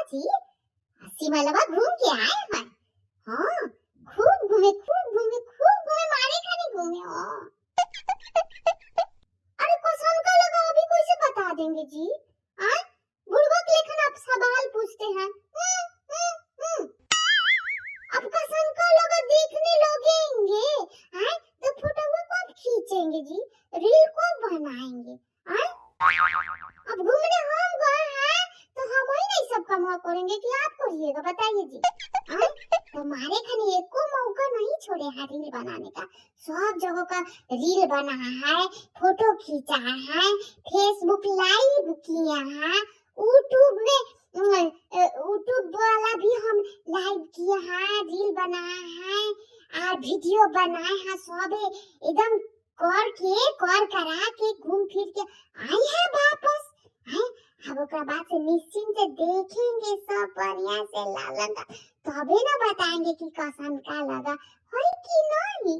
जी, सिमलवा घूम के आए हैं। हाँ, खूब घूमे मारे खाने घूमे। हाँ, अरे कौन का लगा अभी कोई से बता देंगे जी? हाँ, बुड़बक लेखन आप सवाल पूछते हैं। अब कसन का लगा देखने लगेंगे, हाँ, तो फोटो कब खींचेंगे जी? रील कब बनाएंगे? हाँ, अब घूमने हम गए हैं तो हम ही नहीं सब काम करेंगे कि आप करिएगा, बताइए जी। हाँ, हमारे खाने एक को मौका नहीं छोड़े हैं रील बनाने का। सब जगह का रील बना है, फोटो खींचा है, फेसबुक लाइव किया है, यूट्यूब में यूट्यूब वाला भी हम लाइव किया है, रील बनाया है, वीडियो बनाए हैं, सब एकदम कर करा के घूम फिर के आए हैं वापस। हैं, अब ओकरा बाद से निश्चिंत से देखेंगे सब बढ़िया से लालन तबे ना बताएंगे कि कैसन का लगा है कि नहीं।